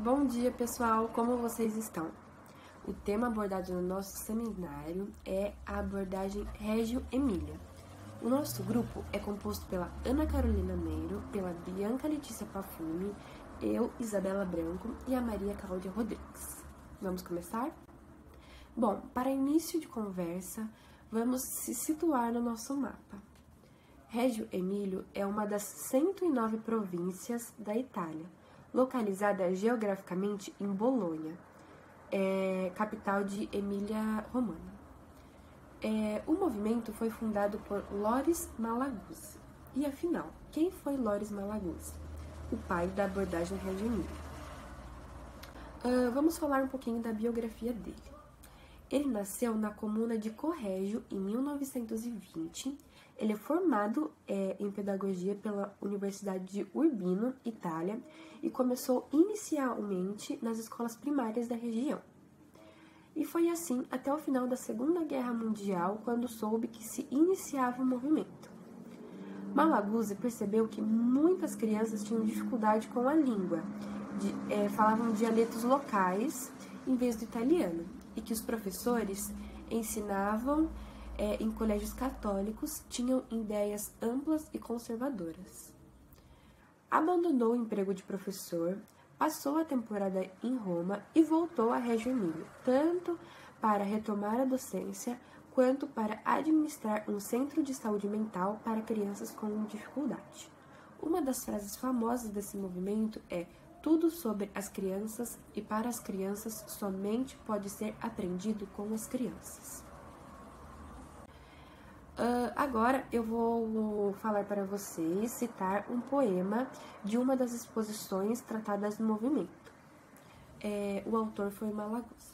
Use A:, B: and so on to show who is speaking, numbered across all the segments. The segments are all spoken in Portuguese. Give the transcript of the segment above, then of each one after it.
A: Bom dia, pessoal! Como vocês estão? O tema abordado no nosso seminário é a abordagem Régio Emília. O nosso grupo é composto pela Ana Carolina Meiro, pela Bianca Letícia Pafumi, eu, Isabela Branco e a Maria Cláudia Rodrigues. Vamos começar? Bom, para início de conversa, vamos se situar no nosso mapa. Régio Emílio é uma das 109 províncias da Itália, localizada geograficamente em Bolonha, capital de Emília-Romagna. O movimento foi fundado por Loris Malaguzzi. E afinal, quem foi Loris Malaguzzi? O pai da abordagem Régio Emília. Vamos falar um pouquinho da biografia dele. Ele nasceu na comuna de Correggio em 1920. Ele é formado em pedagogia pela Universidade de Urbino, Itália, e começou inicialmente nas escolas primárias da região. E foi assim até o final da Segunda Guerra Mundial, quando soube que se iniciava o movimento. Malaguzzi percebeu que muitas crianças tinham dificuldade com a língua, falavam dialetos locais em vez do italiano, e que os professores ensinavam em colégios católicos tinham ideias amplas e conservadoras. Abandonou o emprego de professor, passou a temporada em Roma e voltou a Régio Emília, tanto para retomar a docência quanto para administrar um centro de saúde mental para crianças com dificuldade. Uma das frases famosas desse movimento é: tudo sobre as crianças e para as crianças somente pode ser aprendido com as crianças. Agora eu vou falar para vocês, citar um poema de uma das exposições tratadas no movimento. O autor foi Malaguzzi.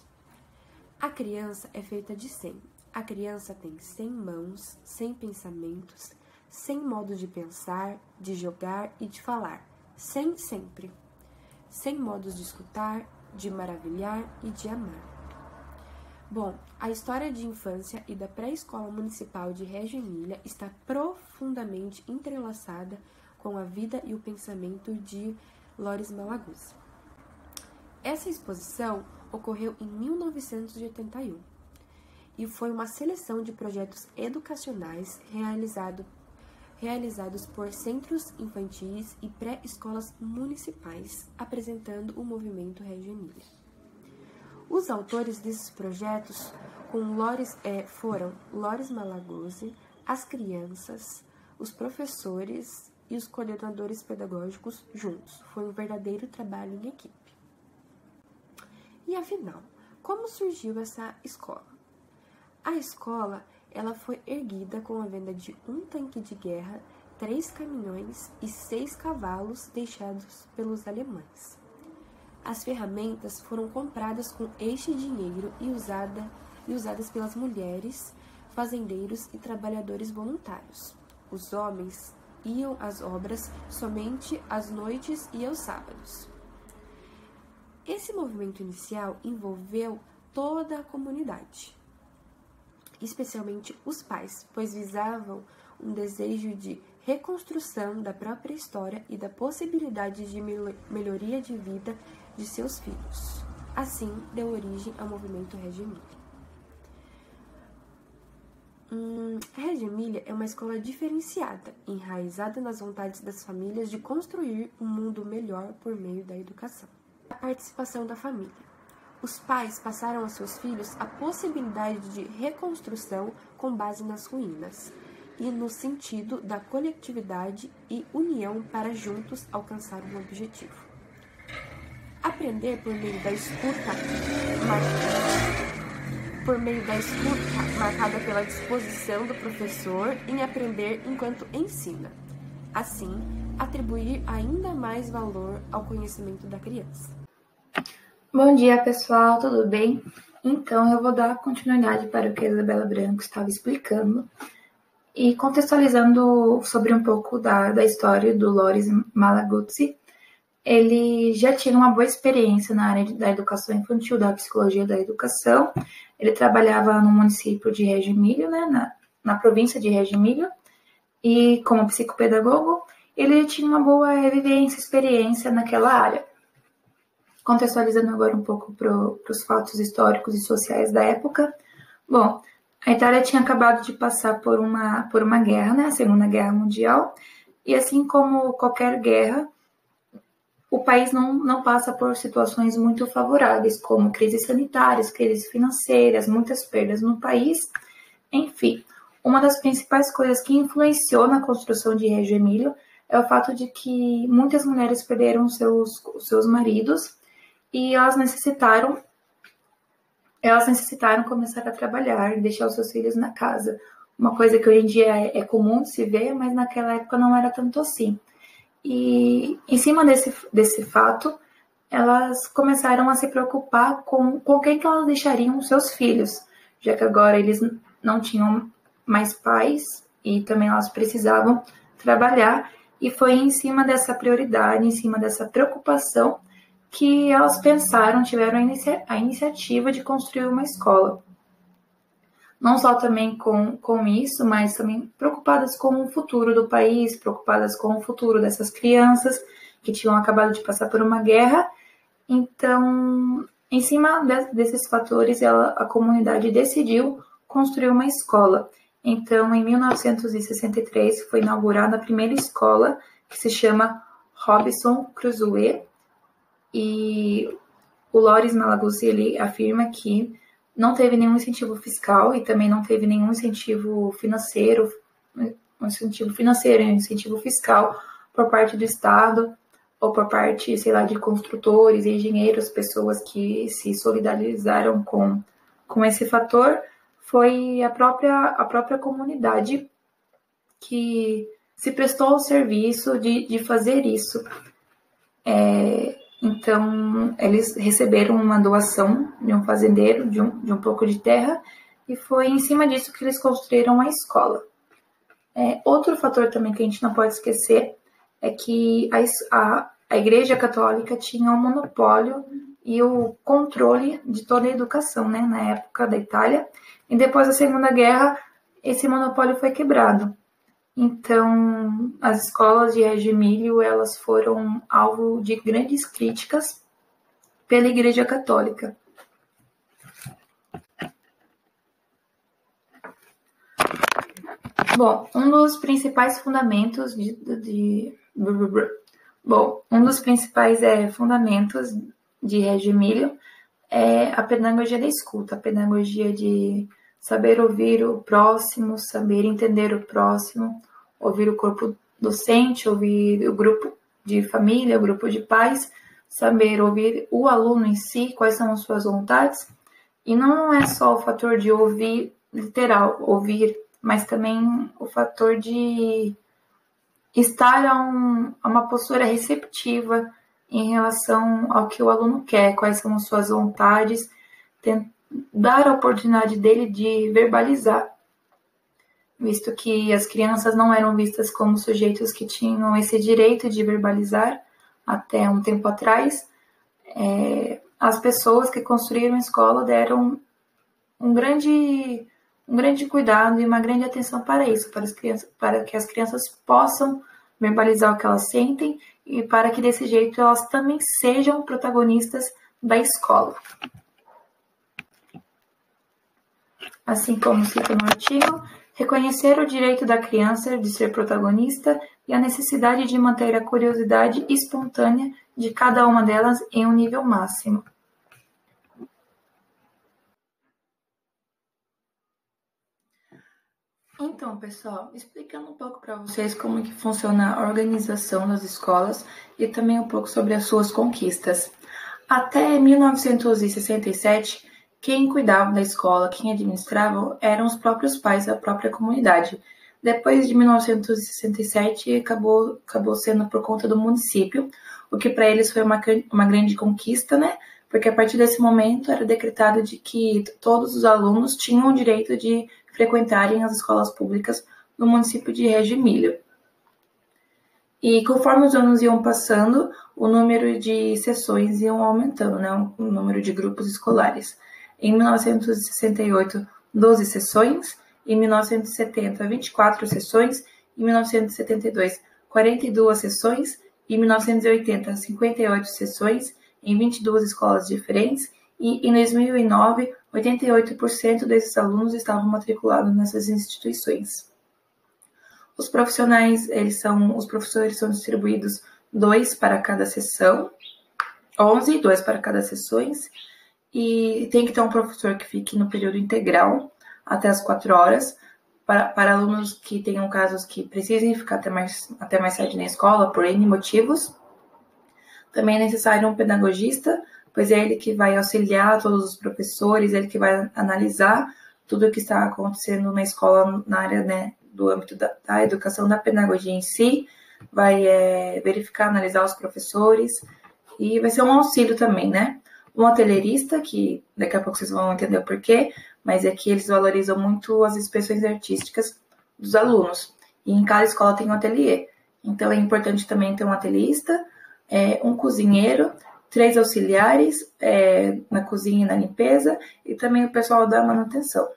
A: A criança é feita de 100. A criança tem 100 mãos, 100 pensamentos, 100 modos de pensar, de jogar e de falar. 100 sempre. 100 modos de escutar, de maravilhar e de amar. Bom, a história de infância e da pré-escola municipal de Régio Emília está profundamente entrelaçada com a vida e o pensamento de Loris Malaguzzi. Essa exposição ocorreu em 1981 e foi uma seleção de projetos educacionais realizados por centros infantis e pré-escolas municipais, apresentando o movimento Régio Emília. Os autores desses projetos foram Loris Malaguzzi, as crianças, os professores e os coordenadores pedagógicos juntos. Foi um verdadeiro trabalho em equipe. E afinal, como surgiu essa escola? A escola ela foi erguida com a venda de um tanque de guerra, 3 caminhões e 6 cavalos deixados pelos alemães. As ferramentas foram compradas com este dinheiro e usadas pelas mulheres, fazendeiros e trabalhadores voluntários. Os homens iam às obras somente às noites e aos sábados. Esse movimento inicial envolveu toda a comunidade, especialmente os pais, pois visavam um desejo de reconstrução da própria história e da possibilidade de melhoria de vida de seus filhos. Assim, deu origem ao movimento Régio Emília. Régio Emília é uma escola diferenciada, enraizada nas vontades das famílias de construir um mundo melhor por meio da educação. A participação da família. Os pais passaram aos seus filhos a possibilidade de reconstrução com base nas ruínas e no sentido da coletividade e união para juntos alcançar um objetivo. Aprender por meio da escuta marcada pela disposição do professor em aprender enquanto ensina. Assim, atribuir ainda mais valor ao conhecimento da criança.
B: Bom dia, pessoal, tudo bem? Então, eu vou dar continuidade para o que a Isabela Branco estava explicando e contextualizando sobre um pouco da história do Loris Malaguzzi. Ele já tinha uma boa experiência na área da educação infantil, da psicologia da educação. Ele trabalhava no município de Régio Emília, na província de Régio Emília, e como psicopedagogo, ele tinha uma boa vivência, experiência naquela área. Contextualizando agora um pouco para os fatos históricos e sociais da época. Bom, a Itália tinha acabado de passar por uma guerra, né, a Segunda Guerra Mundial, e assim como qualquer guerra, o país não passa por situações muito favoráveis, como crises sanitárias, crises financeiras, muitas perdas no país. Enfim, uma das principais coisas que influenciou na construção de Reggio Emílio é o fato de que muitas mulheres perderam seus maridos e elas necessitaram começar a trabalhar, deixar os seus filhos na casa. Uma coisa que hoje em dia é comum de se ver, mas naquela época não era tanto assim. E em cima desse fato, elas começaram a se preocupar com quem que elas deixariam os seus filhos, já que agora eles não tinham mais pais e também elas precisavam trabalhar. E foi em cima dessa prioridade, em cima dessa preocupação, que elas tiveram a iniciativa de construir uma escola. Não só também com isso, mas também preocupadas com o futuro do país, preocupadas com o futuro dessas crianças que tinham acabado de passar por uma guerra. Então, em cima desses fatores, a comunidade decidiu construir uma escola. Então, em 1963, foi inaugurada a primeira escola, que se chama Robinson Crusoe, e o Loris Malaguzzi, ele afirma que não teve nenhum incentivo fiscal e também não teve nenhum incentivo financeiro, incentivo fiscal por parte do Estado ou por parte, sei lá, de construtores, engenheiros, pessoas que se solidarizaram com esse fator. Foi a própria comunidade que se prestou ao serviço de fazer isso. Então, eles receberam uma doação de um fazendeiro, de um pouco de terra, e foi em cima disso que eles construíram a escola. Outro fator também que a gente não pode esquecer é que a Igreja Católica tinha o monopólio e o controle de toda a educação, né, na época da Itália, e depois da Segunda Guerra, esse monopólio foi quebrado. Então, as escolas de Reggio Emílio, elas foram alvo de grandes críticas pela Igreja Católica. Bom, um dos principais fundamentos de Reggio Emílio é a pedagogia da escuta, a pedagogia de saber ouvir o próximo, saber entender o próximo, ouvir o corpo docente, ouvir o grupo de família, o grupo de pais, saber ouvir o aluno em si, quais são as suas vontades. E não é só o fator de ouvir, literal, ouvir, mas também o fator de estar a uma postura receptiva em relação ao que o aluno quer, quais são as suas vontades, dar a oportunidade dele de verbalizar, visto que as crianças não eram vistas como sujeitos que tinham esse direito de verbalizar até um tempo atrás. As pessoas que construíram a escola deram um grande cuidado e uma grande atenção para isso, para que as crianças possam verbalizar o que elas sentem e para que desse jeito elas também sejam protagonistas da escola. Assim como cita no artigo, reconhecer o direito da criança de ser protagonista e a necessidade de manter a curiosidade espontânea de cada uma delas em um nível máximo. Então, pessoal, explicando um pouco para vocês como que funciona a organização das escolas e também um pouco sobre as suas conquistas. Até 1967, quem cuidava da escola, quem administrava, eram os próprios pais da própria comunidade. Depois de 1967, acabou sendo por conta do município, o que para eles foi uma grande conquista, né? Porque a partir desse momento era decretado de que todos os alunos tinham o direito de frequentarem as escolas públicas no município de Reggio Emílio. E conforme os anos iam passando, o número de sessões iam aumentando, né? O número de grupos escolares. Em 1968, 12 sessões. Em 1970, 24 sessões. Em 1972, 42 sessões. Em 1980, 58 sessões. em 22 escolas diferentes e, em 2009, 88% desses alunos estavam matriculados nessas instituições. Os professores são distribuídos 2 para cada sessão, 2 para cada sessões, e tem que ter um professor que fique no período integral, até as 4 horas, para alunos que tenham casos que precisem ficar até mais tarde na escola, por N motivos. Também é necessário um pedagogista, pois é ele que vai auxiliar todos os professores, ele que vai analisar tudo o que está acontecendo na escola, na área, né, do âmbito da educação, da pedagogia em si, vai verificar, analisar os professores, e vai ser um auxílio também, né? Um atelierista, que daqui a pouco vocês vão entender o porquê, mas é que eles valorizam muito as expressões artísticas dos alunos. E em cada escola tem um ateliê. Então é importante também ter um atelierista, um cozinheiro, 3 auxiliares na cozinha e na limpeza, e também o pessoal da manutenção.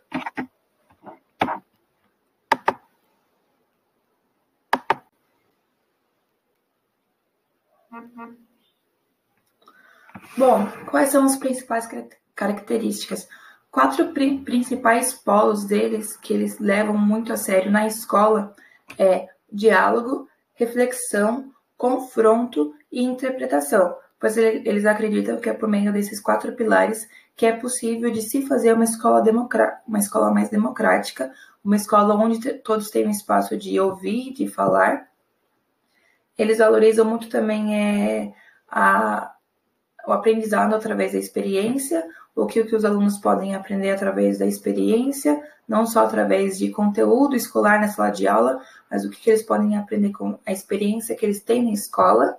B: Bom, quais são as principais características? 4 principais polos deles, que eles levam muito a sério na escola, é diálogo, reflexão, confronto e interpretação, pois eles acreditam que é por meio desses 4 pilares que é possível de se fazer uma escola mais democrática, uma escola onde todos têm um espaço de ouvir, de falar. Eles valorizam muito também o aprendizado através da experiência, o que os alunos podem aprender através da experiência, não só através de conteúdo escolar na sala de aula, mas o que eles podem aprender com a experiência que eles têm na escola.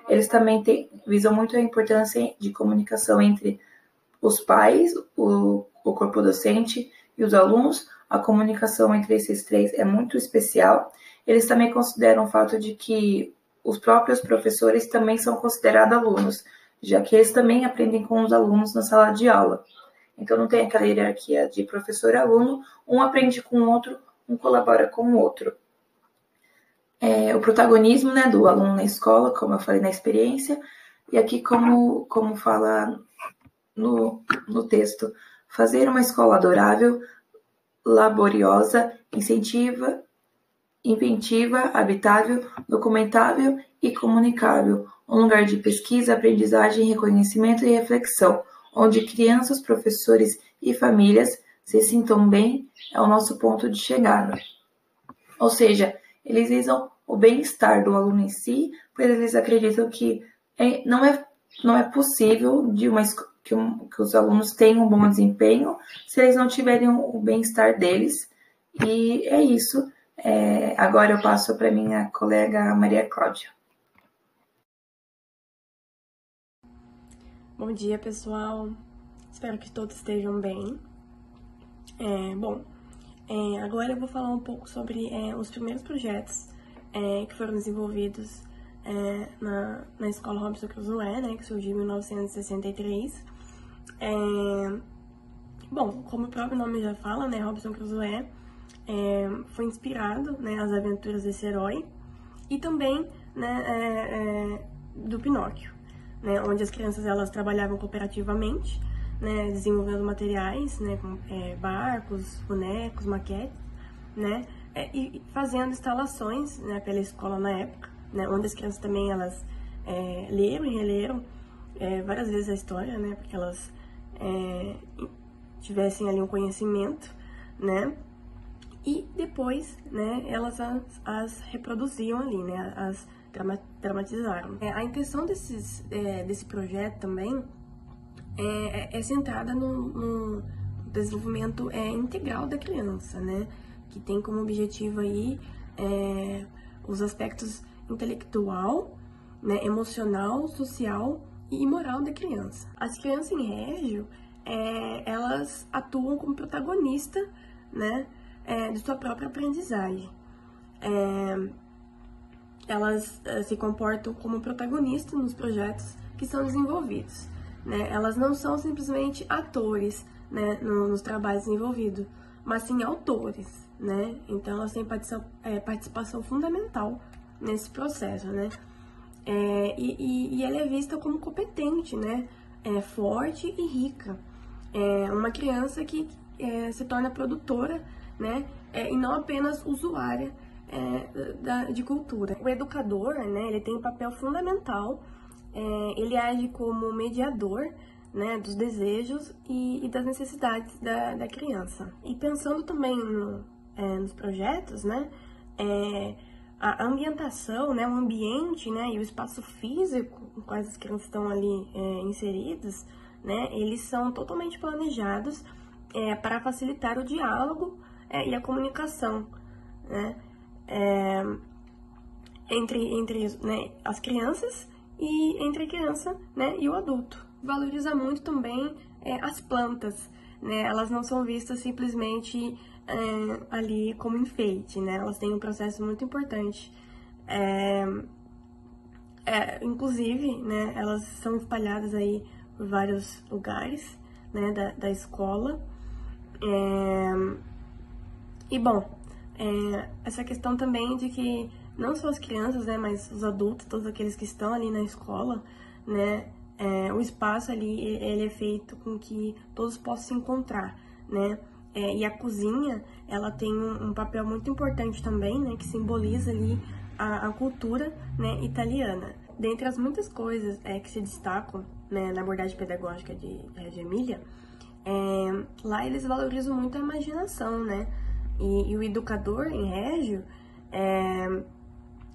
B: Eles também visam muito a importância de comunicação entre os pais, o corpo docente e os alunos. A comunicação entre esses 3 é muito especial. Eles também consideram o fato de que os próprios professores também são considerados alunos, já que eles também aprendem com os alunos na sala de aula. Então não tem aquela hierarquia de professor e aluno, um aprende com o outro, um colabora com o outro. O protagonismo, né, do aluno na escola, como eu falei na experiência, e aqui como fala no texto, fazer uma escola adorável, laboriosa, inventiva, habitável, documentável e comunicável, um lugar de pesquisa, aprendizagem, reconhecimento e reflexão, onde crianças, professores e famílias se sintam bem, é o nosso ponto de chegada. Ou seja, eles visam o bem-estar do aluno em si, pois eles acreditam que não é possível que os alunos tenham um bom desempenho se eles não tiverem o bem-estar deles. E é isso. Agora eu passo para minha colega Maria Cláudia.
A: Bom dia, pessoal. Espero que todos estejam bem. Agora eu vou falar um pouco sobre os primeiros projetos que foram desenvolvidos na Escola Robson Crusoe, né, que surgiu em 1963. Como o próprio nome já fala, né, Robson Crusoe foi inspirado, né, as aventuras desse herói e também, né, do Pinóquio, né, onde as crianças elas trabalhavam cooperativamente, né, desenvolvendo materiais, né, como barcos, bonecos, maquetes, né, e fazendo instalações, né, pela escola na época, né, onde as crianças também elas leram e releram várias vezes a história, né, porque elas tivessem ali um conhecimento, né, e depois, né, elas as reproduziam ali, né, as dramatizaram. A intenção desse projeto também é centrada no desenvolvimento integral da criança, né, que tem como objetivo aí os aspectos intelectual, né, emocional, social e moral da criança. As crianças em Régio, elas atuam como protagonista, né, de sua própria aprendizagem. Elas se comportam como protagonistas nos projetos que são desenvolvidos, né? Elas não são simplesmente atores, né, nos trabalhos desenvolvidos, mas sim autores, né? Então elas têm participação fundamental nesse processo, né? e ela é vista como competente, né? Forte e rica. Uma criança que se torna produtora, né? E não apenas usuária de cultura. O educador, né? Ele tem um papel fundamental. Ele age como mediador, né, dos desejos e das necessidades da criança. E pensando também nos projetos, né, a ambientação, né, o ambiente, né, e o espaço físico com quais as crianças estão ali inseridas, né, eles são totalmente planejados para facilitar o diálogo e a comunicação, né, entre né, as crianças e entre a criança, né, e o adulto. Valoriza muito também as plantas, né? Elas não são vistas simplesmente ali como enfeite, né? Elas têm um processo muito importante. Inclusive, né, elas são espalhadas aí por vários lugares, né, da escola. E bom, essa questão também de que não só as crianças, né, mas os adultos, todos aqueles que estão ali na escola, né, o espaço ali, ele é feito com que todos possam se encontrar, né, e a cozinha, ela tem um papel muito importante também, né, que simboliza ali a cultura, né, italiana. Dentre as muitas coisas que se destacam, né, na abordagem pedagógica de Reggio Emília, lá eles valorizam muito a imaginação, né, e o educador em Reggio,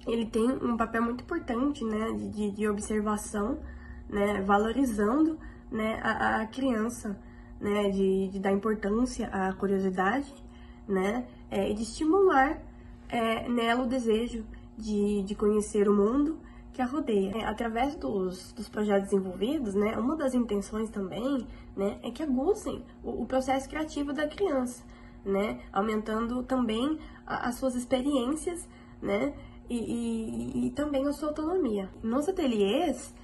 A: ele tem um papel muito importante, né, de observação, né, valorizando, né, a criança, né, de dar importância à curiosidade, né, e de estimular nela o desejo de conhecer o mundo que a rodeia. Através dos projetos desenvolvidos, né, uma das intenções também, né, é que aguçem o processo criativo da criança, né, aumentando também as suas experiências, né, e também a sua autonomia. Nos ateliês,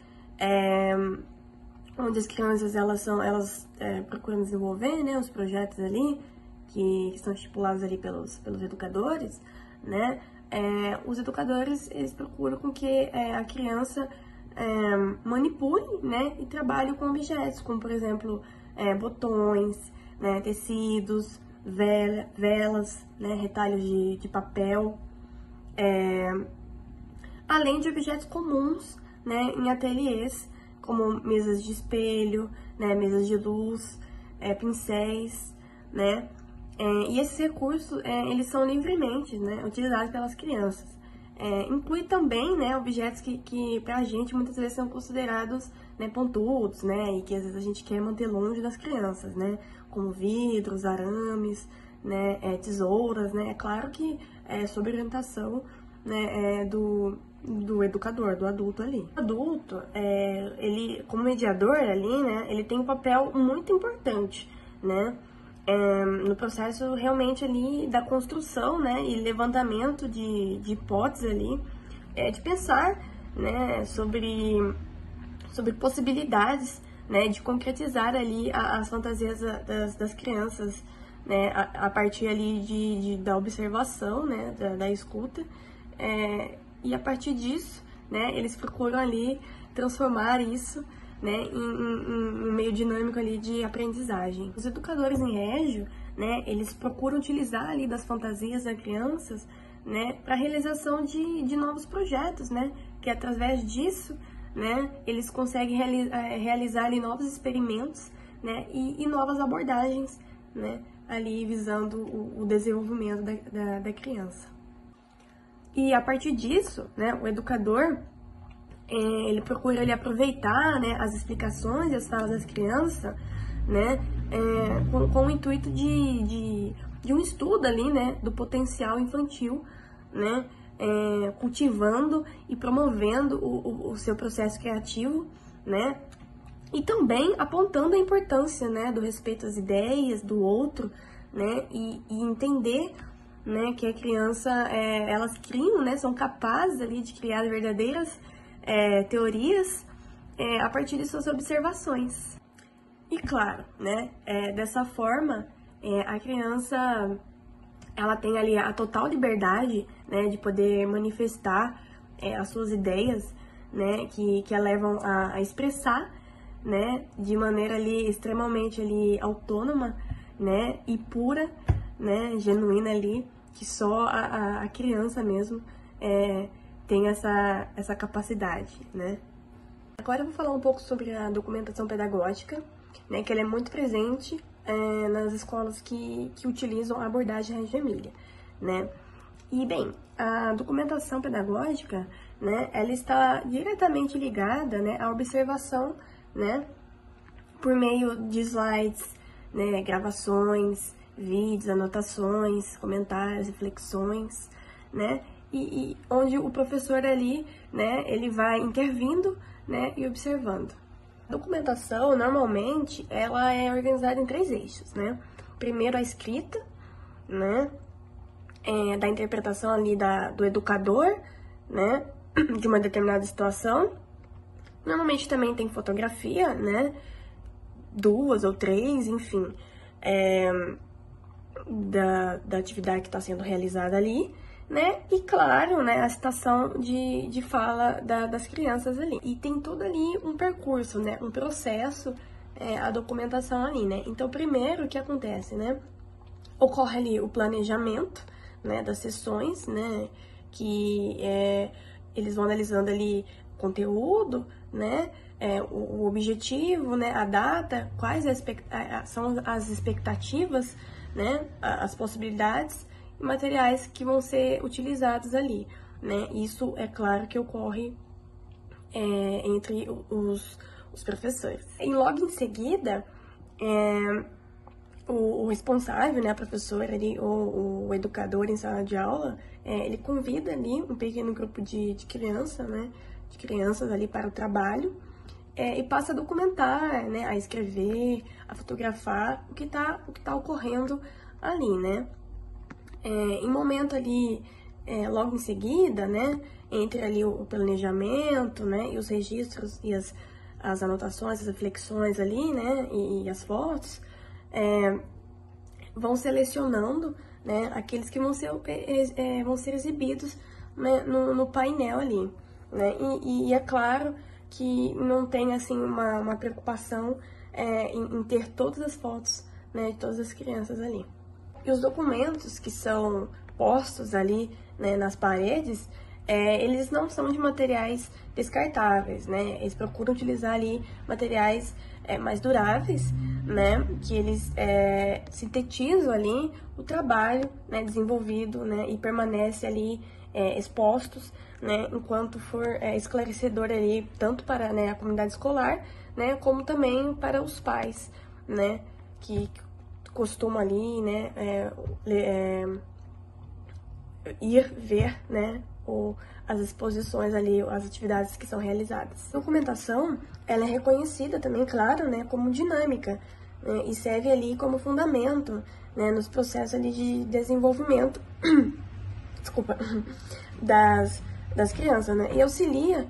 A: onde as crianças elas procuram desenvolver, né, os projetos ali que são estipulados ali pelos educadores, né, os educadores eles procuram com que a criança manipule, né, e trabalhe com objetos, como por exemplo botões, né, tecidos, velas, né, retalhos de papel, além de objetos comuns, né, em ateliês, como mesas de espelho, né, mesas de luz, pincéis, né, e esses recursos, eles são livremente, né, utilizados pelas crianças. Inclui também, né, objetos que pra gente muitas vezes são considerados, né, pontudos, né, e que às vezes a gente quer manter longe das crianças, né, como vidros, arames, né, tesouras, né, é claro que sob orientação, né, do educador, do adulto ali. O adulto, ele, como mediador ali, né, ele tem um papel muito importante, né, no processo realmente ali da construção, né, e levantamento de hipóteses ali, de pensar, né, sobre possibilidades, né, de concretizar ali as fantasias das crianças, né, a partir ali da observação, né, da escuta, e a partir disso, né, eles procuram ali transformar isso, né, em um meio dinâmico ali de aprendizagem. Os educadores em Reggio, né, eles procuram utilizar ali das fantasias das crianças, né, para a realização de novos projetos, né, que através disso, né, eles conseguem realizar ali novos experimentos, né, e novas abordagens, né, ali visando o desenvolvimento da criança. E a partir disso, né, o educador, ele procura ali aproveitar, né, as explicações e as falas das crianças, né, com o intuito de um estudo ali, né, do potencial infantil, né, cultivando e promovendo o seu processo criativo, né, e também apontando a importância, né, do respeito às ideias do outro, né, e entender, né, que a criança, elas criam, né, são capazes ali de criar verdadeiras teorias a partir de suas observações. E claro, né, dessa forma, a criança, ela tem ali a total liberdade, né, de poder manifestar as suas ideias, né, que a levam a expressar, né, de maneira ali extremamente ali autônoma, né, e pura, né, genuína ali, que só a criança mesmo tem essa capacidade, né. Agora eu vou falar um pouco sobre a documentação pedagógica, né, que ela é muito presente nas escolas que utilizam a abordagem Reggio Emilia, né. E, bem, a documentação pedagógica, né, ela está diretamente ligada, né, à observação, né, por meio de slides, né, gravações, vídeos, anotações, comentários, reflexões, né, e onde o professor ali, né, ele vai intervindo, né, e observando. A documentação, normalmente, ela é organizada em 3 eixos, né. Primeiro, a escrita, né, da interpretação ali do educador, né, de uma determinada situação. Normalmente também tem fotografia, né, 2 ou 3, enfim, da atividade que está sendo realizada ali, né, e claro, né, a citação de fala das crianças ali. E tem todo ali um percurso, né, um processo, a documentação ali, né. Então, primeiro, o que acontece, né, ocorre ali o planejamento, né, das sessões, né, que eles vão analisando ali conteúdo, né, o objetivo, né, a data, quais são as expectativas, né, as possibilidades e materiais que vão ser utilizados ali, né. Isso é claro que ocorre entre os professores. E logo em seguida, o responsável, né, a professora ali, ou o educador em sala de aula, ele convida ali um pequeno grupo de crianças, né, de crianças ali para o trabalho, e passa a documentar, né, a escrever, a fotografar o que tá ocorrendo ali, né. Em momento ali, logo em seguida, né, entre ali o planejamento, né, e os registros e as anotações, as reflexões ali, né, e as fotos, vão selecionando, né, aqueles que vão ser exibidos, né, no painel ali, né, e é claro que não tem, assim, uma preocupação em ter todas as fotos, né, de todas as crianças ali. E os documentos que são postos ali, né, nas paredes, eles não são de materiais descartáveis, né, eles procuram utilizar ali materiais mais duráveis, né, que eles sintetizam ali o trabalho, né, desenvolvido, né, e permanece ali expostos, né, enquanto for esclarecedor ali, tanto para, né, a comunidade escolar, né, como também para os pais, né, que costumam ali, né, ir ver, né, as exposições ali, as atividades que são realizadas. A documentação, ela é reconhecida também, claro, né, como dinâmica, né, e serve ali como fundamento, né, nos processos ali de desenvolvimento, desculpa, das crianças, né, e auxilia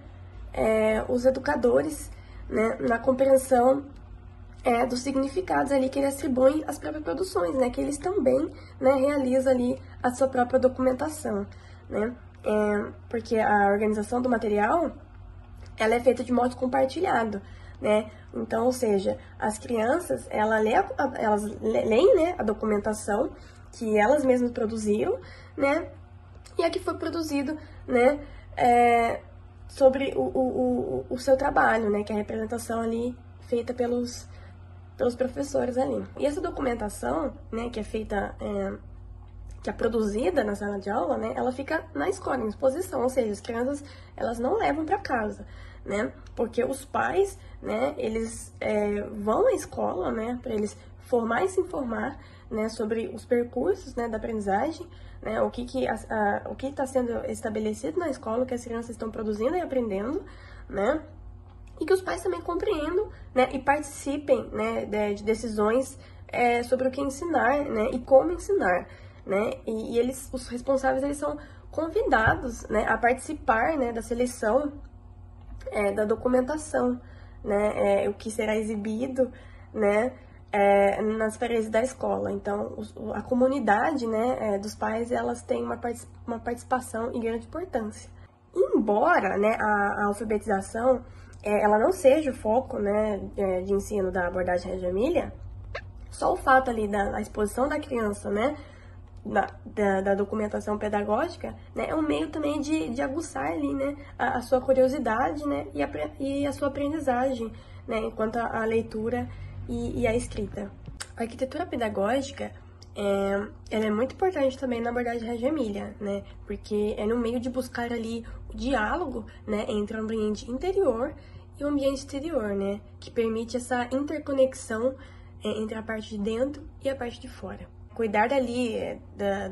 A: os educadores, né, na compreensão dos significados ali que eles atribuem às próprias produções, né, que eles também, né, realizam ali a sua própria documentação, né, porque a organização do material, ela é feita de modo compartilhado, né, então, ou seja, as crianças, elas leem, né, a documentação que elas mesmas produziram, né, e a que foi produzido, né, sobre o seu trabalho, né, que é a representação ali feita pelos professores ali. E essa documentação, né, que é feita, que é produzida na sala de aula, né, ela fica na escola, em exposição, ou seja, as crianças, elas não levam para casa, né, porque os pais, né, eles vão à escola, né, para eles formar e se informar, né, sobre os percursos, né, da aprendizagem, né, o que está sendo estabelecido na escola, o que as crianças estão produzindo e aprendendo, né, e que os pais também compreendam, né, e participem, né, de decisões sobre o que ensinar, né, e como ensinar, né, e os responsáveis, eles são convidados, né, a participar, né, da seleção da documentação, né, o que será exibido, né, nas paredes da escola. Então, a comunidade, né, dos pais, elas têm uma participação e grande importância. Em embora, né, a alfabetização ela não seja o foco, né, de ensino da abordagem Reggio Emilia, só o fato ali da exposição da criança, né, da documentação pedagógica, né, é um meio também de aguçar ali, né, a sua curiosidade, né, e a sua aprendizagem, né, enquanto a leitura e a escrita. A arquitetura pedagógica ela é muito importante também na abordagem Reggio Emilia, né, porque é no meio de buscar ali o diálogo, né, entre o ambiente interior e o ambiente exterior, né, que permite essa interconexão entre a parte de dentro e a parte de fora. Cuidar ali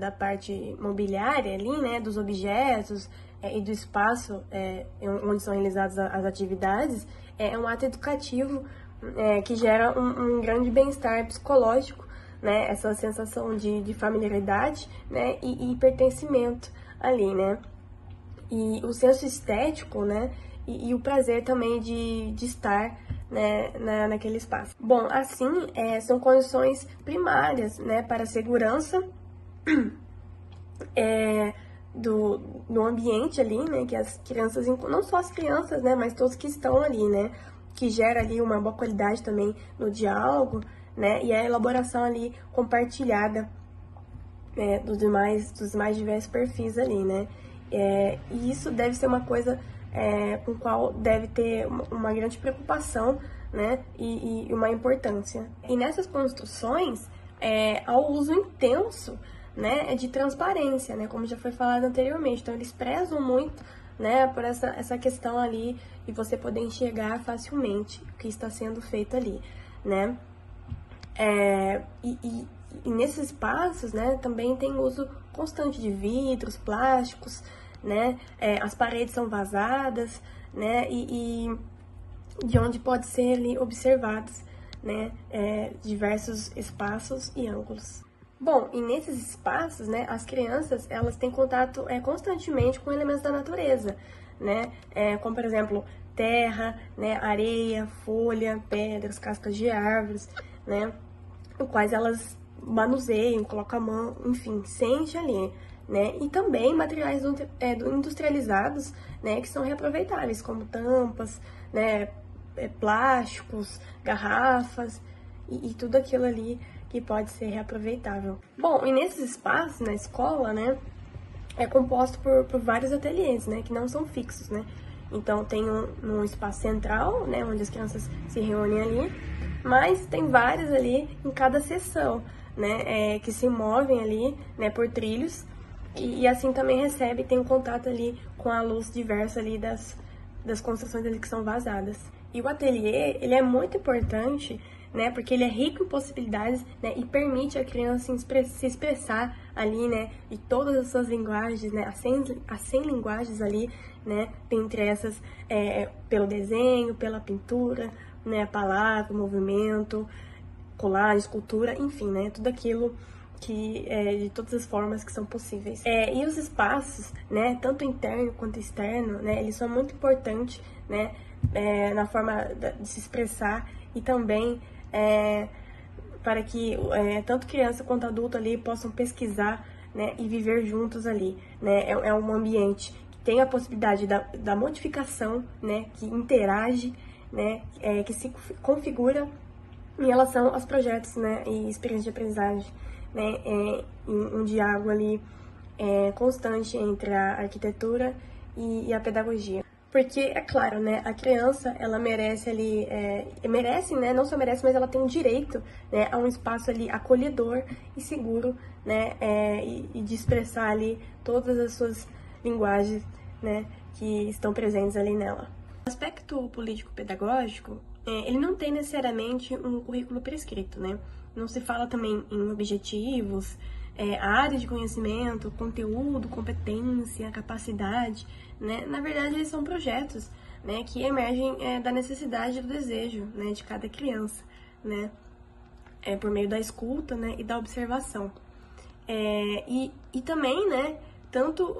A: da parte mobiliária ali, né, dos objetos e do espaço onde são realizadas as atividades é um ato educativo que gera um grande bem-estar psicológico, né, essa sensação de familiaridade, né, e pertencimento ali, né, e o senso estético, né, e o prazer também de estar, né, naquele espaço. Bom, assim, são condições primárias, né, para a segurança do ambiente ali, né, que as crianças, não só as crianças, né, mas todos que estão ali, né, que gera ali uma boa qualidade também no diálogo, né, e a elaboração ali compartilhada dos mais diversos perfis ali, né, e isso deve ser uma coisa com o qual deve ter uma grande preocupação, né, e uma importância. E nessas construções, há o uso intenso, né, de transparência, né, como já foi falado anteriormente. Então, eles prezam muito, né, por essa questão ali de você poder enxergar facilmente o que está sendo feito ali, né. E nesses espaços, né, também tem uso constante de vidros, plásticos, né, as paredes são vazadas, né, e de onde pode ser ali observados, né, diversos espaços e ângulos. Bom, e nesses espaços, né, as crianças, elas têm contato constantemente com elementos da natureza, né, como, por exemplo, terra, né, areia, folha, pedras, cascas de árvores, né, os quais elas manuseiam, colocam a mão, enfim, sente ali, né, e também materiais industrializados, né, que são reaproveitáveis, como tampas, né, plásticos, garrafas e tudo aquilo ali que pode ser reaproveitável. Bom, e nesses espaços, na escola, né, é composto por vários ateliês, né, que não são fixos, né. Então, tem um espaço central, né, onde as crianças se reúnem ali, mas tem vários ali em cada seção, né, que se movem ali, né, por trilhos, e assim também tem um contato ali com a luz diversa ali das construções ali que são vazadas. E o ateliê, ele é muito importante, né, porque ele é rico em possibilidades, né, e permite a criança se expressar ali, né, de todas as suas linguagens, né, as 100 linguagens ali, né, dentre essas, pelo desenho, pela pintura, né, a palavra, o movimento, colagem, escultura, enfim, né, tudo aquilo que de todas as formas que são possíveis. E os espaços, né, tanto interno quanto externo, né, eles são muito importantes, né, na forma de se expressar e também para que tanto criança quanto adulto ali possam pesquisar, né, e viver juntos ali, né, é um ambiente que tem a possibilidade da modificação, né, que interage, né, que se configura em relação aos projetos, né, e experiências de aprendizagem, né, um diálogo ali constante entre a arquitetura e a pedagogia. Porque, é claro, né, a criança, ela merece ali, né, não só merece, mas ela tem o direito, né, a um espaço ali acolhedor e seguro, né, e de expressar ali todas as suas linguagens, né, que estão presentes ali nela. O aspecto político-pedagógico, ele não tem necessariamente um currículo prescrito, né, não se fala também em objetivos, áreas de conhecimento, conteúdo, competência, capacidade, né? Na verdade, eles são projetos, né, que emergem da necessidade e do desejo, né, de cada criança, né, por meio da escuta, né, e da observação. E também, né, tanto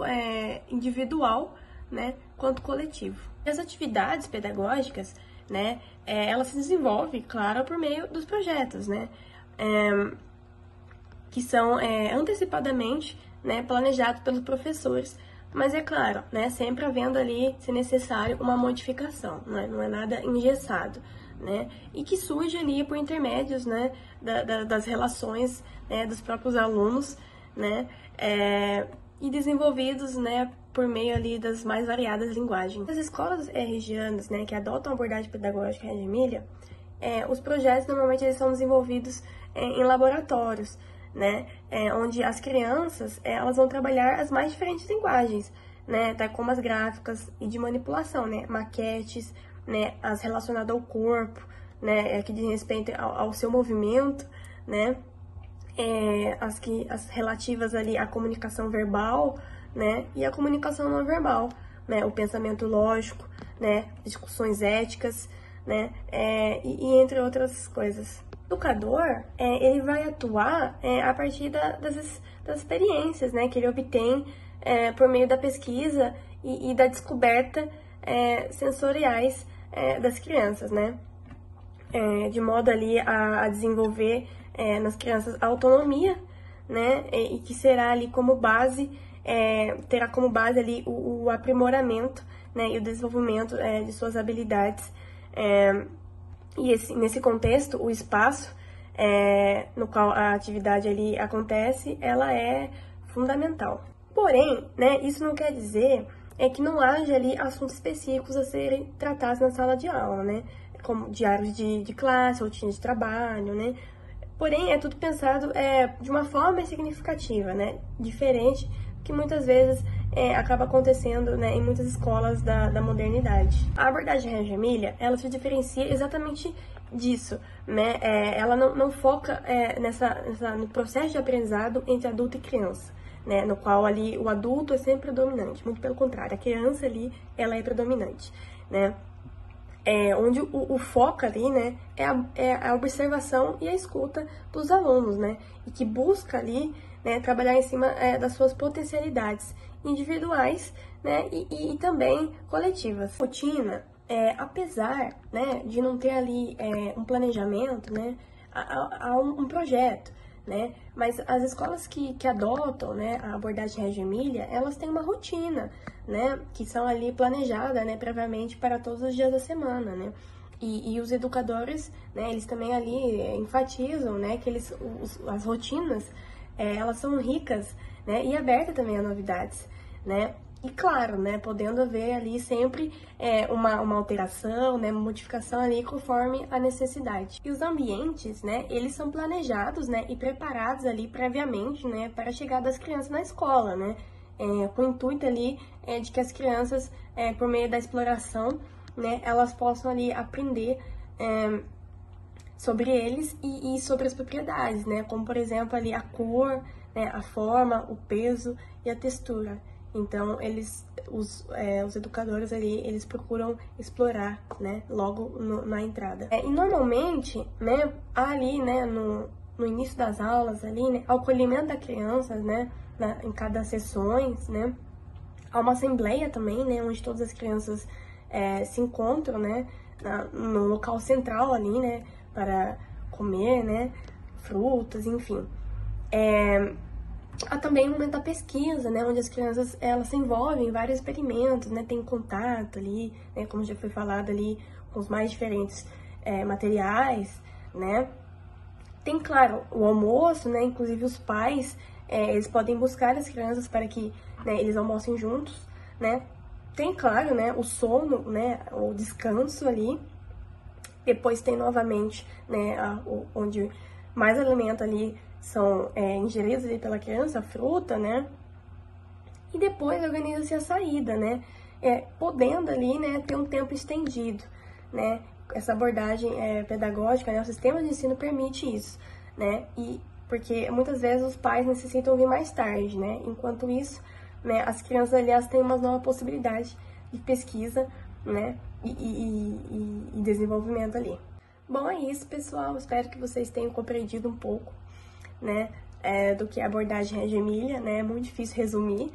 A: individual, né, quanto coletivo. As atividades pedagógicas, né, elas se desenvolvem, claro, por meio dos projetos, né, que são antecipadamente, né, planejados pelos professores, Mas é claro, né, sempre havendo ali, se necessário, uma modificação, não é nada engessado, né, e que surge ali por intermédios, né, das relações, né, dos próprios alunos, né, e desenvolvidos, né, por meio ali das mais variadas linguagens. As escolas regianas, né, que adotam a abordagem pedagógica Reggio Emilia, os projetos normalmente eles são desenvolvidos em laboratórios, né, onde as crianças elas vão trabalhar as mais diferentes linguagens, né, tá, como as gráficas e de manipulação, né, maquetes, né, as relacionadas ao corpo, né, que diz respeito ao seu movimento, né, as relativas ali à comunicação verbal, né, e a comunicação não verbal, né, o pensamento lógico, né, discussões éticas, né, e entre outras coisas. O educador, ele vai atuar a partir das experiências, né, que ele obtém por meio da pesquisa e da descoberta sensoriais das crianças, né, de modo ali a desenvolver nas crianças a autonomia, né, e que será ali como base, terá como base ali o aprimoramento, né, e o desenvolvimento de suas habilidades. E nesse contexto, o espaço no qual a atividade ali acontece, ela é fundamental. Porém, né, isso não quer dizer que não haja ali assuntos específicos a serem tratados na sala de aula, né, como diários de classe, rotina de trabalho, né. Porém, é tudo pensado de uma forma significativa, né, diferente que muitas vezes acaba acontecendo, né, em muitas escolas da modernidade. A abordagem Reggio Emilia, ela se diferencia exatamente disso, né? Ela não foca no processo de aprendizado entre adulto e criança, né? No qual ali o adulto é sempre predominante, muito pelo contrário, a criança ali ela é predominante, né? Onde o foco ali, né, é a observação e a escuta dos alunos, né? E que busca ali, né, trabalhar em cima das suas potencialidades individuais, né, e também coletivas. A rotina, apesar, né, de não ter ali um planejamento, né, há um projeto, né, mas as escolas que adotam, né, a abordagem Reggio Emilia, elas têm uma rotina, né, que são ali planejadas, né, previamente para todos os dias da semana, né. E os educadores, né, eles também ali enfatizam, né, que as rotinas elas são ricas, né, e abertas também a novidades, né, e claro, né, podendo haver ali sempre uma alteração, né, uma modificação ali conforme a necessidade. E os ambientes, né, eles são planejados, né, e preparados ali previamente, né, para a chegada das crianças na escola, né, com o intuito ali de que as crianças, por meio da exploração, né, elas possam ali aprender sobre eles e sobre as propriedades, né? Como, por exemplo, ali a cor, né? A forma, o peso e a textura. Então, os educadores ali, eles procuram explorar, né? Logo na entrada. E normalmente, né? Há ali, né? No início das aulas ali, né? Ao acolhimento da criança, né? Em cada sessões, né? Há uma assembleia também, né? Onde todas as crianças se encontram, né? No local central ali, né? Para comer, né, frutas, enfim. Há também o momento da pesquisa, né, onde as crianças elas se envolvem em vários experimentos, né, tem contato ali, né, como já foi falado ali, com os mais diferentes materiais, né. Tem, claro, o almoço, né, inclusive os pais, eles podem buscar as crianças para que, né, eles almocem juntos, né. Tem, claro, né, o sono, né, o descanso ali. Depois tem novamente, né, onde mais alimento ali são ingeridos ali pela criança, a fruta, né? E depois organiza-se a saída, né? Podendo ali, né, ter um tempo estendido, né? Essa abordagem pedagógica, né, o sistema de ensino permite isso, né? E porque muitas vezes os pais necessitam vir mais tarde, né? Enquanto isso, né, as crianças, aliás, têm uma nova possibilidade de pesquisa, né? E desenvolvimento ali. Bom, é isso, pessoal. Espero que vocês tenham compreendido um pouco, né, do que é a abordagem Reggio Emilia, né? É muito difícil resumir,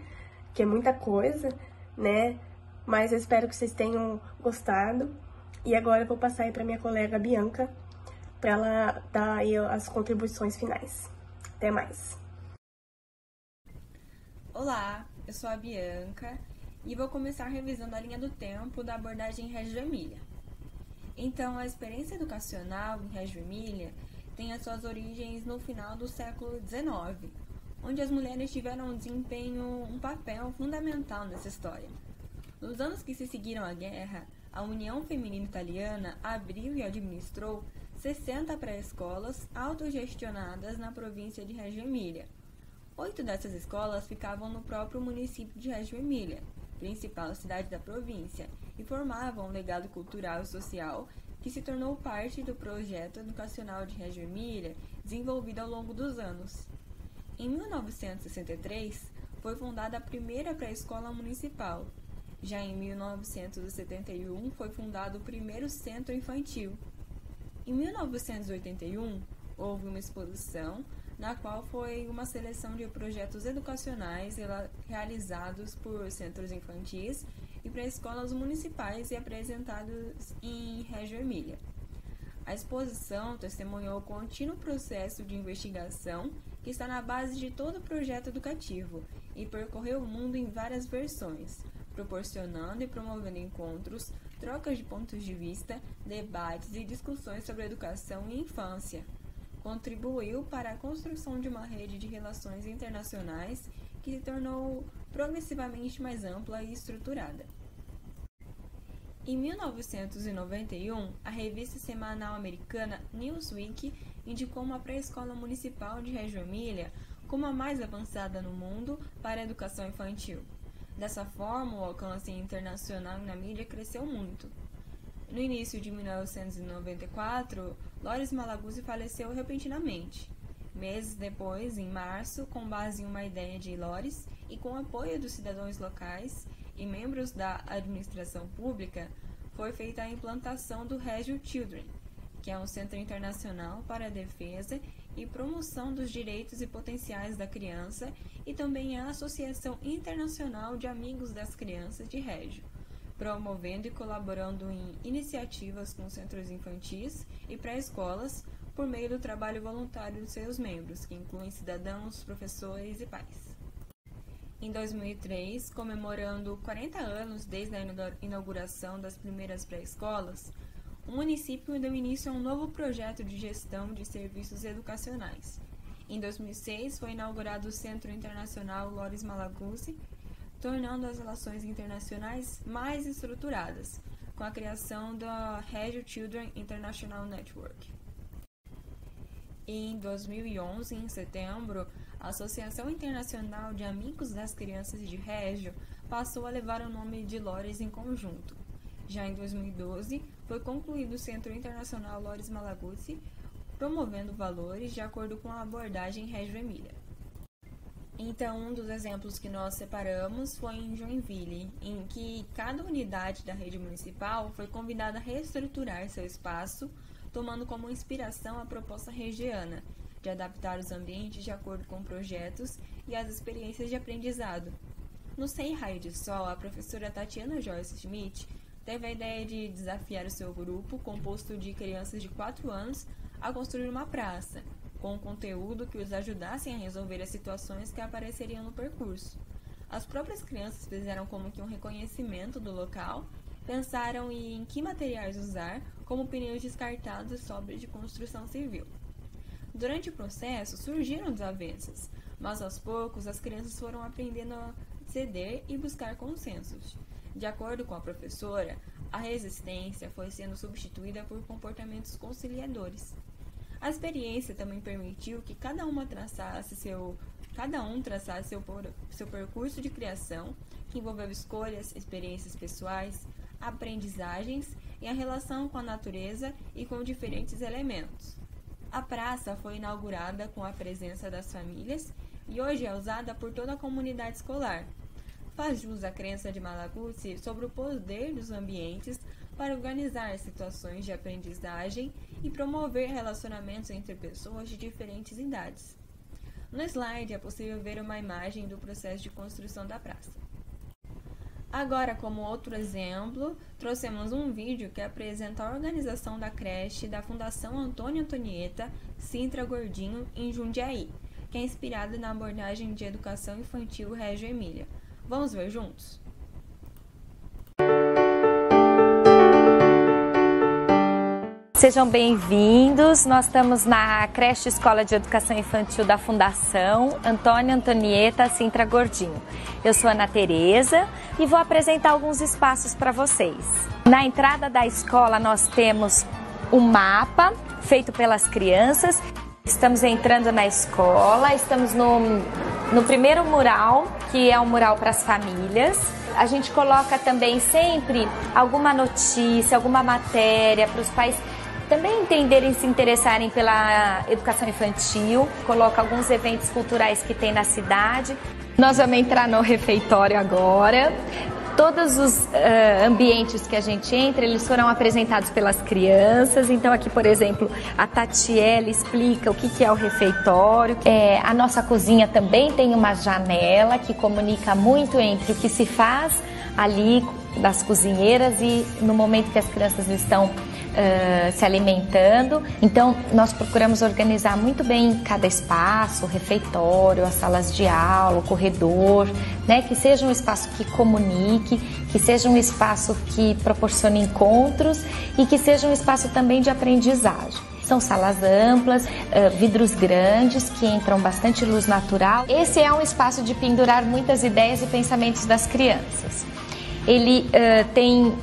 A: que é muita coisa, né? Mas eu espero que vocês tenham gostado. E agora eu vou passar aí para minha colega Bianca, para ela dar aí as contribuições finais. Até mais.
C: Olá, eu sou a Bianca e vou começar revisando a linha do tempo da abordagem Reggio Emília. Então, a experiência educacional em Reggio Emília tem as suas origens no final do século XIX, onde as mulheres tiveram um papel fundamental nessa história. Nos anos que se seguiram à guerra, a União Feminina Italiana abriu e administrou 60 pré-escolas autogestionadas na província de Reggio Emília. 8 dessas escolas ficavam no próprio município de Reggio Emília, principal cidade da província, e formavam um legado cultural e social que se tornou parte do projeto educacional de Reggio Emília desenvolvido ao longo dos anos. Em 1963, foi fundada a primeira pré-escola municipal. Já em 1971, foi fundado o primeiro centro infantil. Em 1981, houve uma exposição na qual foi uma seleção de projetos educacionais realizados por centros infantis e pré-escolas municipais e apresentados em Reggio Emília. A exposição testemunhou o contínuo processo de investigação que está na base de todo o projeto educativo e percorreu o mundo em várias versões, proporcionando e promovendo encontros, trocas de pontos de vista, debates e discussões sobre educação e infância. Contribuiu para a construção de uma rede de relações internacionais que se tornou progressivamente mais ampla e estruturada. Em 1991, a revista semanal americana Newsweek indicou uma pré-escola municipal de Reggio Emília como a mais avançada no mundo para a educação infantil. Dessa forma, o alcance internacional na mídia cresceu muito. No início de 1994, Loris Malaguzzi faleceu repentinamente. Meses depois, em março, com base em uma ideia de Loris e com o apoio dos cidadãos locais e membros da administração pública, foi feita a implantação do Reggio Children, que é um centro internacional para a defesa e promoção dos direitos e potenciais da criança, e também a Associação Internacional de Amigos das Crianças de Reggio, promovendo e colaborando em iniciativas com centros infantis e pré-escolas por meio do trabalho voluntário de seus membros, que incluem cidadãos, professores e pais. Em 2003, comemorando 40 anos desde a inauguração das primeiras pré-escolas, o município deu início a um novo projeto de gestão de serviços educacionais. Em 2006, foi inaugurado o Centro Internacional Loris Malaguzzi, tornando as relações internacionais mais estruturadas, com a criação da Reggio Children International Network. Em 2011, em setembro, a Associação Internacional de Amigos das Crianças de Reggio passou a levar o nome de Loris em conjunto. Já em 2012, foi concluído o Centro Internacional Loris Malaguzzi, promovendo valores de acordo com a abordagem Reggio Emília. Então, um dos exemplos que nós separamos foi em Joinville, em que cada unidade da rede municipal foi convidada a reestruturar seu espaço, tomando como inspiração a proposta regiana de adaptar os ambientes de acordo com projetos e as experiências de aprendizado. No SEI Raio de Sol, a professora Tatiana Joyce Schmidt teve a ideia de desafiar o seu grupo, composto de crianças de 4 anos, a construir uma praça, com um conteúdo que os ajudassem a resolver as situações que apareceriam no percurso. As próprias crianças fizeram como que um reconhecimento do local, pensaram em que materiais usar, como pneus descartados e sobras de construção civil. Durante o processo, surgiram desavenças, mas aos poucos as crianças foram aprendendo a ceder e buscar consensos. De acordo com a professora, a resistência foi sendo substituída por comportamentos conciliadores. A experiência também permitiu que cada um traçasse seu percurso de criação, que envolveu escolhas, experiências pessoais, aprendizagens e a relação com a natureza e com diferentes elementos. A praça foi inaugurada com a presença das famílias e hoje é usada por toda a comunidade escolar. Faz jus à crença de Malaguzzi sobre o poder dos ambientes para organizar situações de aprendizagem e promover relacionamentos entre pessoas de diferentes idades. No slide é possível ver uma imagem do processo de construção da praça. Agora, como outro exemplo, trouxemos um vídeo que apresenta a organização da creche da Fundação Antônio Antonieta Sintra Gordinho, em Jundiaí, que é inspirada na abordagem de educação infantil Reggio Emília. Vamos ver juntos?
D: Sejam bem-vindos, nós estamos na creche Escola de Educação Infantil da Fundação Antônio Antonieta Sintra Gordinho. Eu sou Ana Tereza e vou apresentar alguns espaços para vocês. Na entrada da escola nós temos um mapa feito pelas crianças. Estamos entrando na escola, estamos no primeiro mural, que é um mural para as famílias. A gente coloca também sempre alguma notícia, alguma matéria para os pais também entenderem, se interessarem pela educação infantil, coloca alguns eventos culturais que tem na cidade. Nós vamos entrar no refeitório agora. Todos os ambientes que a gente entra, eles foram apresentados pelas crianças. Então aqui, por exemplo, a Tatiele explica o que é o refeitório. A nossa cozinha também tem uma janela que comunica muito entre o que se faz ali das cozinheiras e no momento que as crianças estão se alimentando. Então nós procuramos organizar muito bem cada espaço, o refeitório, as salas de aula, o corredor, né? Que seja um espaço que comunique, que seja um espaço que proporcione encontros e que seja um espaço também de aprendizagem. São salas amplas, vidros grandes que entram bastante luz natural. Esse é um espaço de pendurar muitas ideias e pensamentos das crianças. Ele tem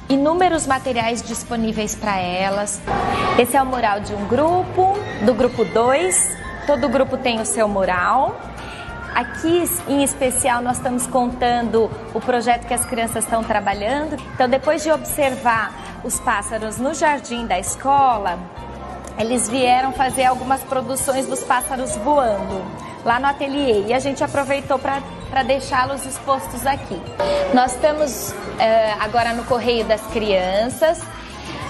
D: inúmeros materiais disponíveis para elas. Esse é o mural de um grupo, do grupo 2, todo grupo tem o seu mural. Aqui, em especial, nós estamos contando o projeto que as crianças estão trabalhando. Então, depois de observar os pássaros no jardim da escola, eles vieram fazer algumas produções dos pássaros voando lá no ateliê e a gente aproveitou para deixá-los expostos aqui. Nós estamos agora no Correio das Crianças,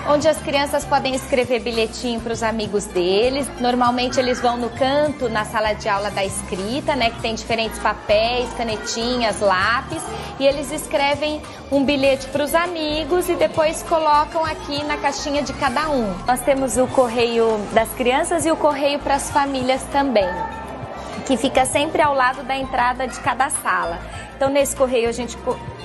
D: onde as crianças podem escrever bilhetinho para os amigos deles. Normalmente eles vão no canto, na sala de aula da escrita, né, que tem diferentes papéis, canetinhas, lápis, e eles escrevem um bilhete para os amigos e depois colocam aqui na caixinha de cada um. Nós temos o Correio das Crianças e o Correio para as famílias também, que fica sempre ao lado da entrada de cada sala. Então nesse correio a gente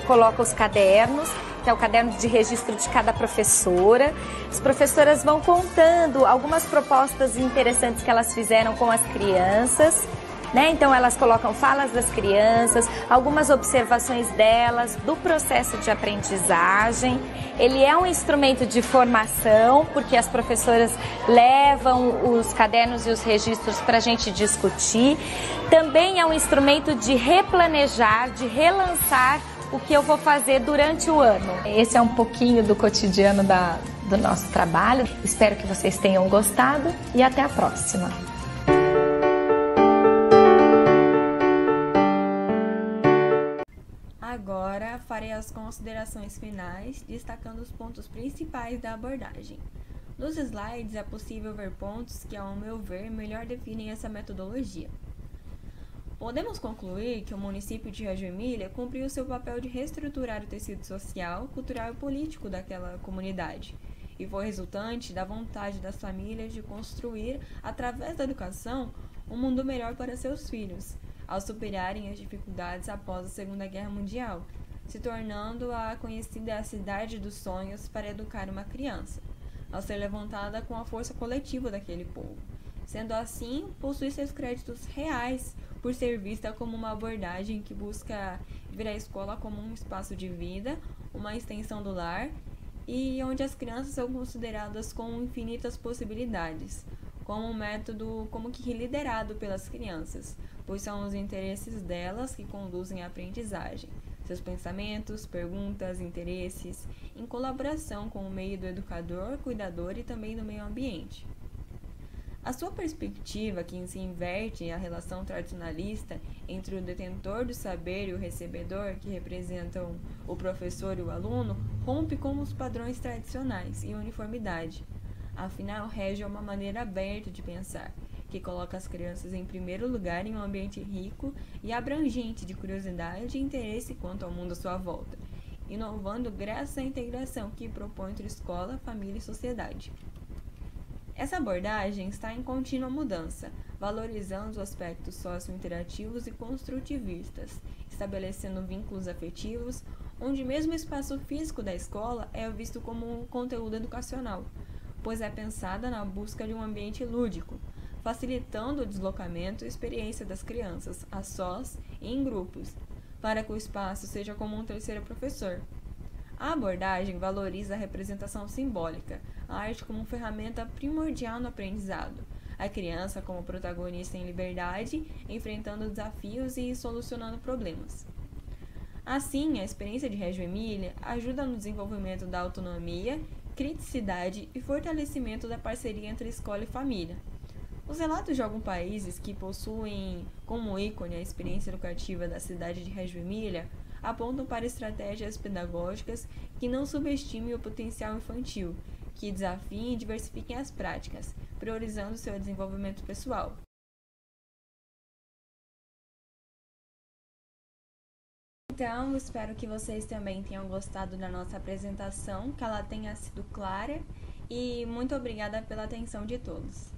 D: coloca os cadernos, que é o caderno de registro de cada professora. As professoras vão contando algumas propostas interessantes que elas fizeram com as crianças, né? Então elas colocam falas das crianças, algumas observações delas, do processo de aprendizagem. Ele é um instrumento de formação, porque as professoras levam os cadernos e os registros para a gente discutir. Também é um instrumento de replanejar, de relançar o que eu vou fazer durante o ano. Esse é um pouquinho do cotidiano do nosso trabalho. Espero que vocês tenham gostado e até a próxima.
C: Agora farei as considerações finais, destacando os pontos principais da abordagem. Nos slides é possível ver pontos que, ao meu ver, melhor definem essa metodologia. Podemos concluir que o município de Reggio Emília cumpriu seu papel de reestruturar o tecido social, cultural e político daquela comunidade, e foi resultante da vontade das famílias de construir, através da educação, um mundo melhor para seus filhos, ao superarem as dificuldades após a Segunda Guerra Mundial, se tornando a conhecida cidade dos sonhos para educar uma criança, ao ser levantada com a força coletiva daquele povo. Sendo assim, possui seus créditos reais por ser vista como uma abordagem que busca ver a escola como um espaço de vida, uma extensão do lar, e onde as crianças são consideradas com infinitas possibilidades, como um método como que liderado pelas crianças, pois são os interesses delas que conduzem a aprendizagem, seus pensamentos, perguntas, interesses, em colaboração com o meio do educador, cuidador e também do meio ambiente. A sua perspectiva, que se inverte a relação tradicionalista entre o detentor do saber e o recebedor, que representam o professor e o aluno, rompe com os padrões tradicionais e uniformidade. Afinal, Reggio é uma maneira aberta de pensar, que coloca as crianças em primeiro lugar em um ambiente rico e abrangente de curiosidade e interesse quanto ao mundo à sua volta, inovando graças à integração que propõe entre escola, família e sociedade. Essa abordagem está em contínua mudança, valorizando os aspectos socio-interativos e construtivistas, estabelecendo vínculos afetivos, onde mesmo o espaço físico da escola é visto como um conteúdo educacional, pois é pensada na busca de um ambiente lúdico, facilitando o deslocamento e experiência das crianças, a sós e em grupos, para que o espaço seja como um terceiro professor. A abordagem valoriza a representação simbólica, a arte como ferramenta primordial no aprendizado, a criança como protagonista em liberdade, enfrentando desafios e solucionando problemas. Assim, a experiência de Reggio Emília ajuda no desenvolvimento da autonomia, criticidade e fortalecimento da parceria entre escola e família. Os relatos de alguns países que possuem como ícone a experiência educativa da cidade de Reggio Emília apontam para estratégias pedagógicas que não subestimem o potencial infantil, que desafiem e diversifiquem as práticas, priorizando seu desenvolvimento pessoal. Então, espero que vocês também tenham gostado da nossa apresentação, que ela tenha sido clara, e muito obrigada pela atenção de todos.